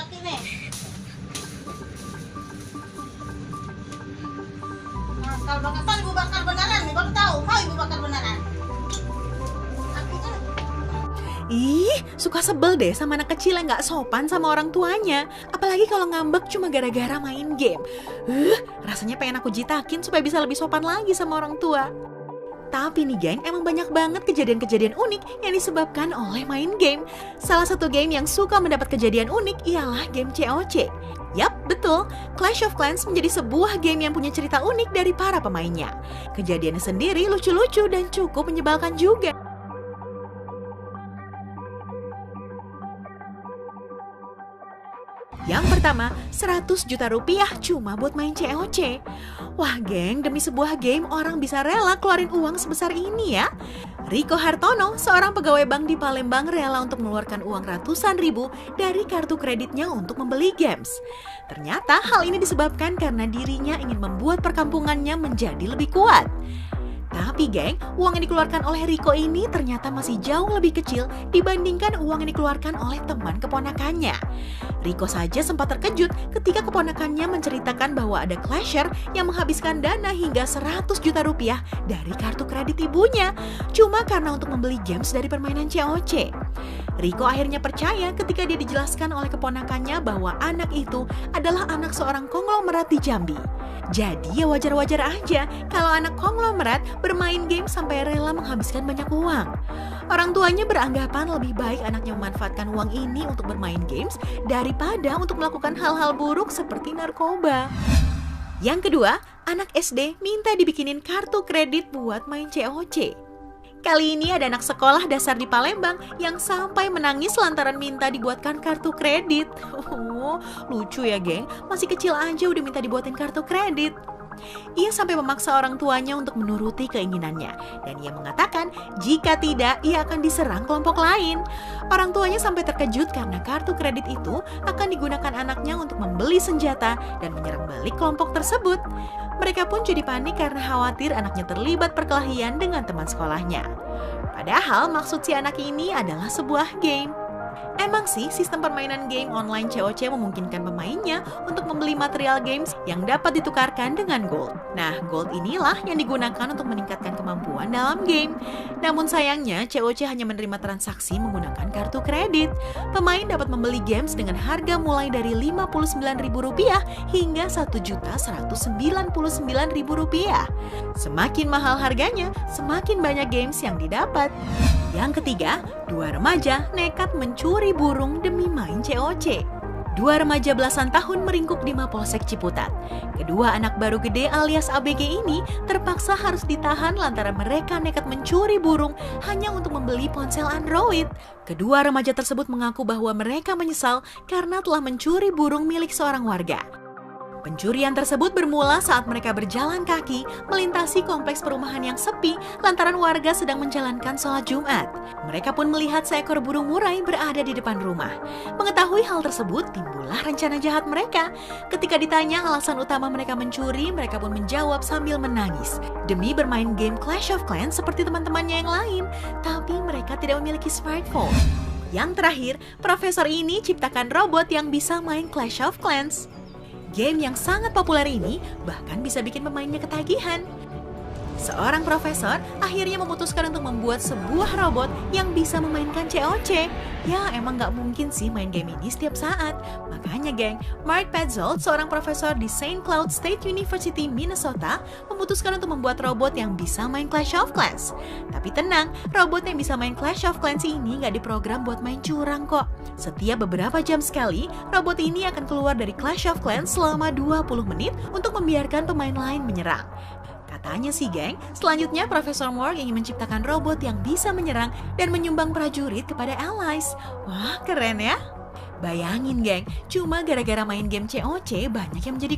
kaki nih. Bakar bakar, kan ibu bakar beneran nih, baru tahu. Mau ibu bakar beneran. Kakinya. Ih, suka sebel deh sama anak kecil yang gak sopan sama orang tuanya. Apalagi kalau ngambek cuma gara-gara main game. Rasanya pengen aku jitakin supaya bisa lebih sopan lagi sama orang tua. Tapi nih geng, emang banyak banget kejadian-kejadian unik yang disebabkan oleh main game. Salah satu game yang suka mendapat kejadian unik ialah game COC. Yap, betul. Clash of Clans menjadi sebuah game yang punya cerita unik dari para pemainnya. Kejadiannya sendiri lucu-lucu dan cukup menyebalkan juga. Yang pertama, 100 juta rupiah cuma buat main COC. Wah geng, demi sebuah game orang bisa rela keluarin uang sebesar ini ya. Riko Hartono, seorang pegawai bank di Palembang rela untuk mengeluarkan uang ratusan ribu dari kartu kreditnya untuk membeli games. Ternyata hal ini disebabkan karena dirinya ingin membuat perkampungannya menjadi lebih kuat. Tapi geng, uang yang dikeluarkan oleh Riko ini ternyata masih jauh lebih kecil dibandingkan uang yang dikeluarkan oleh teman keponakannya. Riko saja sempat terkejut ketika keponakannya menceritakan bahwa ada clasher yang menghabiskan dana hingga 100 juta rupiah dari kartu kredit ibunya cuma karena untuk membeli games dari permainan COC. Riko akhirnya percaya ketika dia dijelaskan oleh keponakannya bahwa anak itu adalah anak seorang konglomerat di Jambi. Jadi ya wajar-wajar aja kalau anak konglomerat bermain game sampai rela menghabiskan banyak uang. Orang tuanya beranggapan lebih baik anaknya memanfaatkan uang ini untuk bermain games daripada untuk melakukan hal-hal buruk seperti narkoba. Yang kedua, anak SD minta dibikinin kartu kredit buat main COC. Kali ini ada anak sekolah dasar di Palembang yang sampai menangis lantaran minta dibuatkan kartu kredit. Lucu ya geng, masih kecil aja udah minta dibuatin kartu kredit. Ia sampai memaksa orang tuanya untuk menuruti keinginannya. Dan ia mengatakan jika tidak, ia akan diserang kelompok lain. Orang tuanya sampai terkejut karena kartu kredit itu akan digunakan anaknya untuk membeli senjata dan menyerang balik kelompok tersebut. Mereka pun jadi panik karena khawatir anaknya terlibat perkelahian dengan teman sekolahnya. Padahal maksud si anak ini adalah sebuah game. Emang sih sistem permainan game online COC memungkinkan pemainnya untuk membeli material games yang dapat ditukarkan dengan gold. Nah, gold inilah yang digunakan untuk meningkatkan kemampuan dalam game. Namun sayangnya COC hanya menerima transaksi menggunakan kartu kredit. Pemain dapat membeli games dengan harga mulai dari Rp59.000 hingga Rp1.199.000. Semakin mahal harganya, semakin banyak games yang didapat. Yang ketiga, dua remaja nekat mencuri burung demi main COC. Dua remaja belasan tahun meringkuk di Mapolsek Ciputat. Kedua anak baru gede alias ABG ini terpaksa harus ditahan lantaran mereka nekat mencuri burung hanya untuk membeli ponsel Android. Kedua remaja tersebut mengaku bahwa mereka menyesal karena telah mencuri burung milik seorang warga. Pencurian tersebut bermula saat mereka berjalan kaki melintasi kompleks perumahan yang sepi lantaran warga sedang menjalankan sholat Jumat. Mereka pun melihat seekor burung murai berada di depan rumah. Mengetahui hal tersebut, timbullah rencana jahat mereka. Ketika ditanya alasan utama mereka mencuri, mereka pun menjawab sambil menangis. Demi bermain game Clash of Clans seperti teman-temannya yang lain, tapi mereka tidak memiliki smartphone. Yang terakhir, profesor ini ciptakan robot yang bisa main Clash of Clans. Game yang sangat populer ini bahkan bisa bikin pemainnya ketagihan. Seorang profesor akhirnya memutuskan untuk membuat sebuah robot yang bisa memainkan COC. Ya emang gak mungkin sih main game ini setiap saat. Makanya geng, Mark Petzold, seorang profesor di St. Cloud State University, Minnesota, memutuskan untuk membuat robot yang bisa main Clash of Clans. Tapi tenang, robot yang bisa main Clash of Clans ini gak diprogram buat main curang kok. Setiap beberapa jam sekali, robot ini akan keluar dari Clash of Clans selama 20 menit untuk membiarkan pemain lain menyerang. Katanya sih geng, selanjutnya Profesor Moore ingin menciptakan robot yang bisa menyerang dan menyumbang prajurit kepada allies. Wah keren ya. Bayangin geng, cuma gara-gara main game COC banyak yang menjadi